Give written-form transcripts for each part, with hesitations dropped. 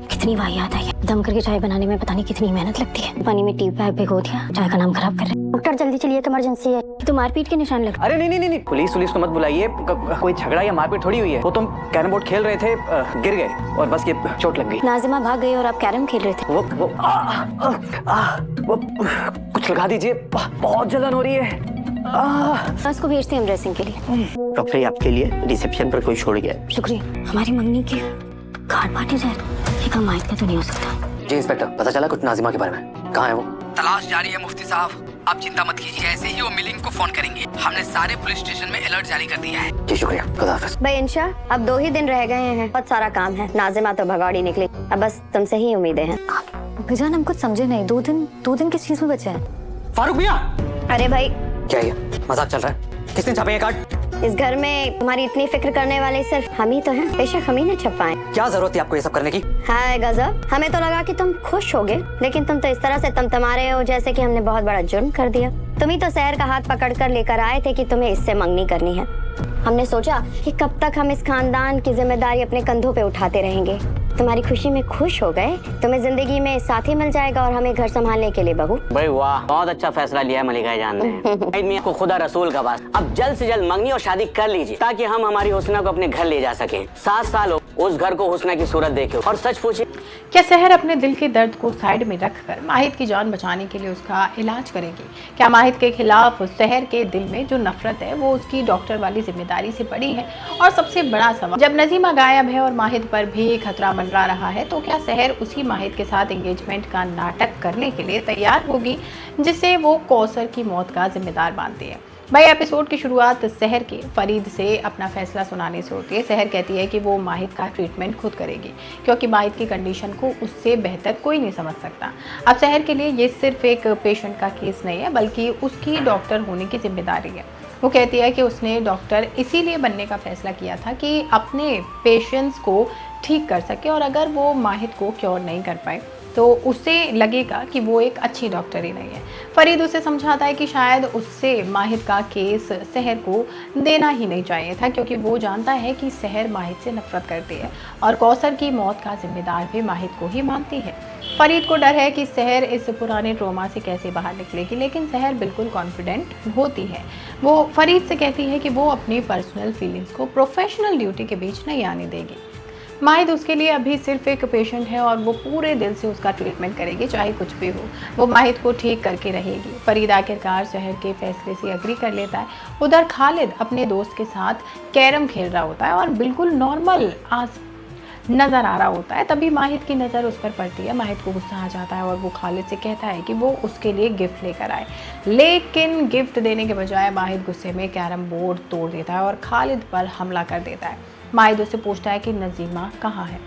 कितनी वाहियात है ये। दम करके चाय बनाने में पता नहीं कितनी मेहनत लगती है। पानी में टी बैग भिगो दिया, चाय का नाम खराब कर रहे हैं। डॉक्टर जल्दी चलिए, तो इमरजेंसी है। तो मारपीट के निशान लग। अरे नहीं, पुलिस को मत बुलाइए। कोई झगड़ा या मारपीट थोड़ी हुई है। वो तुम कैरम बोर्ड खेल रहे थे, गिर गए और बस ये चोट लग गई। नाजिमा भाग गई और आप कैरम खेल रहे थे। वो कुछ लगा दीजिए, बहुत जलन हो रही है। उसको भेजते हैं ड्रेसिंग के लिए। डॉक्टर आपके लिए रिसेप्शन पर कोई छोड़ गया। शुक्रिया। हमारी मंगनी के कार्ड बांटे जा रहे, ये काम माहिद का तो नहीं हो सकता। जी इंस्पेक्टर, पता चला कुछ नाजिमा के बारे में? कहाँ है वो? तलाश जारी है मुफ्ती साहब, आप चिंता मत कीजिए। ऐसे ही वो मिलिंग को फोन करेंगे। हमने सारे पुलिस स्टेशन में अलर्ट जारी कर दिया है। जी शुक्रिया, खुदा हाफिज। भाई इंशा, अब 2 ही दिन रह गए हैं, बहुत सारा काम है। नाजिमा तो भगौड़ी निकली, अब बस तुमसे ही उम्मीदें हैं। भैजान हम कुछ समझे नहीं। 2 दिन किस चीज में बचे हैं? फारूक भैया, अरे भाई, क्या ये मजाक चल रहा है? किसने छापे ये कार्ड? इस घर में तुम्हारी इतनी फिक्र करने वाले सिर्फ हम ही तो हैं। बेशक हम ही ने छपाए। क्या जरूरत थी आपको ये सब करने की? हाय गजब, हमें तो लगा कि तुम खुश होगे, लेकिन तुम तो इस तरह से तमतमा रहे हो जैसे कि हमने बहुत बड़ा जुर्म कर दिया। तुम ही तो शहर का हाथ पकड़कर लेकर आए थे कि तुम्हें इससे मंगनी करनी है। हमने सोचा कि कब तक हम इस खानदान की जिम्मेदारी अपने कंधों पे उठाते रहेंगे। तुम्हारी खुशी में खुश हो गए, तुम्हें जिंदगी में साथी मिल जाएगा और हमें घर संभालने के लिए बहू। भाई वाह, बहुत अच्छा फैसला लिया है मलिका जान ने। मैं को खुदा रसूल का वास्ता, अब जल्द से जल्द मंगनी और शादी कर लीजिए ताकि हम हमारी हुस्ना को अपने घर ले जा सके। 7 साल हो उस घर को हुस्ना की सूरत देखे। और सच पूछे, क्या शहर अपने दिल के दर्द को साइड में रखकर माहिद की जान बचाने के लिए उसका इलाज करेगी? क्या माहिद के खिलाफ शहर के दिल में जो नफरत है वो उसकी डॉक्टर वाली जिम्मेदारी से बड़ी है? और सबसे बड़ा सवाल, जब नजीमा गायब है और माहिद पर भी खतरा मंडरा रहा है, तो क्या शहर उसी माहिद के साथ एंगेजमेंट का नाटक करने के लिए तैयार होगी जिसे वो कौसर की मौत का जिम्मेदार मानती है? भाई एपिसोड की शुरुआत शहर के फरीद से अपना फैसला सुनाने से होती है। शहर कहती है कि वो माहिद का ट्रीटमेंट खुद करेगी क्योंकि माहिद की कंडीशन को उससे बेहतर कोई नहीं समझ सकता। अब शहर के लिए ये सिर्फ एक पेशेंट का केस नहीं है, बल्कि उसकी डॉक्टर होने की जिम्मेदारी है। वो कहती है कि उसने डॉक्टर इसीलिए बनने का फैसला किया था कि अपने पेशेंट्स को ठीक कर सके, और अगर वो माहिद को क्योर नहीं कर पाए तो उसे लगेगा कि वो एक अच्छी डॉक्टर ही नहीं है। फरीद उसे समझाता है कि शायद उससे माहिद का केस शहर को देना ही नहीं चाहिए था, क्योंकि वो जानता है कि शहर माहिद से नफरत करती है और कौसर की मौत का जिम्मेदार भी माहिद को ही मानती है। फरीद को डर है कि शहर इस पुराने ट्रॉमा से कैसे बाहर निकलेगी, लेकिन शहर बिल्कुल कॉन्फिडेंट होती है। वो फरीद से कहती है कि वो अपनी पर्सनल फीलिंग्स को प्रोफेशनल ड्यूटी के बीच नहीं आने देगी। माहिद उसके लिए अभी सिर्फ एक पेशेंट है और वो पूरे दिल से उसका ट्रीटमेंट करेगी, चाहे कुछ भी हो। वो माहिद को ठीक करके रहेगी। फरीद आखिरकार शहर के फैसले से एग्री कर लेता है। उधर खालिद अपने दोस्त के साथ कैरम खेल रहा होता है और बिल्कुल नॉर्मल नज़र आ रहा होता है। तभी माहिद की नज़र उस पर पड़ती है। माहिद को गुस्सा आ जाता है और वो खालिद से कहता है कि वो उसके लिए गिफ्ट लेकर आए, लेकिन गिफ्ट देने के बजाय माहिद गुस्से में कैरम बोर्ड तोड़ देता है और खालिद पर हमला कर देता है। माहिद उससे पूछता है कि नजीमा कहाँ है।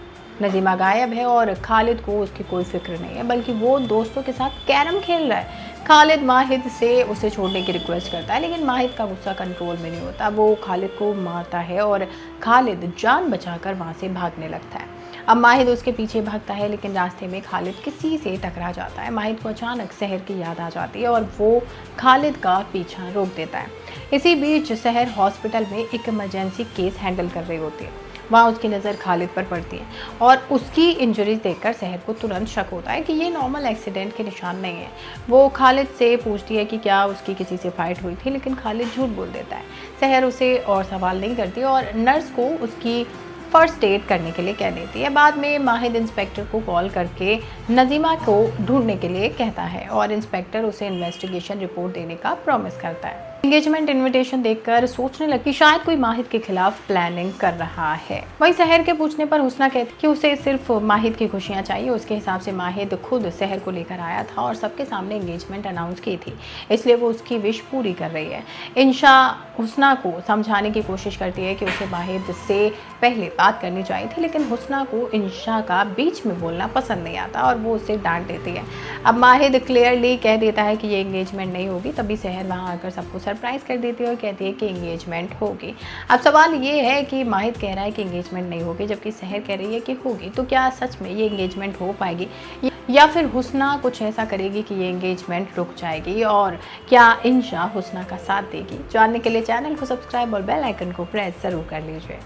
नजीमा गायब है और खालिद को उसकी कोई फिक्र नहीं है, बल्कि वो दोस्तों के साथ कैरम खेल रहा है। खालिद माहिद से उसे छोड़ने की रिक्वेस्ट करता है, लेकिन माहिद का गुस्सा कंट्रोल में नहीं होता। वो खालिद को मारता है और खालिद जान बचाकर वहाँ से भागने लगता है। अब माहिद उसके पीछे भागता है, लेकिन रास्ते में खालिद किसी से टकरा जाता है। माहिद को अचानक शहर की याद आ जाती है और वो खालिद का पीछा रोक देता है। इसी बीच शहर हॉस्पिटल में एक इमरजेंसी केस हैंडल कर रही होती है। वहाँ उसकी नज़र खालिद पर पड़ती है और उसकी इंजरीज देखकर शहर को तुरंत शक होता है कि ये नॉर्मल एक्सीडेंट के निशान नहीं है। वो खालिद से पूछती है कि क्या उसकी किसी से फाइट हुई थी, लेकिन खालिद झूठ बोल देता है। शहर उसे और सवाल नहीं करती और नर्स को उसकी फर्स्ट एड करने के लिए कह देती है। बाद में माहिद इंस्पेक्टर को कॉल करके नजीमा को ढूंढने के लिए कहता है और इंस्पेक्टर उसे इन्वेस्टिगेशन रिपोर्ट देने का प्रॉमिस करता है। एंगेजमेंट इनविटेशन देखकर सोचने लगी शायद कोई माहिद के खिलाफ प्लानिंग कर रहा है। वहीं शहर के पूछने पर हुस्ना कहती कि उसे सिर्फ माहिद की खुशियां चाहिए। उसके हिसाब से माहिद खुद शहर को लेकर आया था और सबके सामने एंगेजमेंट अनाउंस की थी, इसलिए वो उसकी विश पूरी कर रही है। इंशा हुस्ना को समझाने की कोशिश करती है कि उसे माहिद से पहले बात करनी चाहिए थी, लेकिन हुस्ना को इंशा का बीच में बोलना पसंद नहीं आता और वो उसे डांट देती है। अब माहिद क्लियरली कह देता है कि ये एंगेजमेंट नहीं होगी। तभी शहर वहाँ आकर सबको सरप्राइज कर देती है और कहती है कि एंगेजमेंट होगी। अब सवाल ये है कि माहिद कह रहा है कि एंगेजमेंट नहीं होगी, जबकि शहर कह रही है कि होगी। तो क्या सच में ये एंगेजमेंट हो पाएगी या फिर हुस्ना कुछ ऐसा करेगी कि ये एंगेजमेंट रुक जाएगी? और क्या इंशा हुस्ना का साथ देगी? जानने के लिए चैनल को सब्सक्राइब और बेल आइकन को प्रेस जरूर कर लीजिए।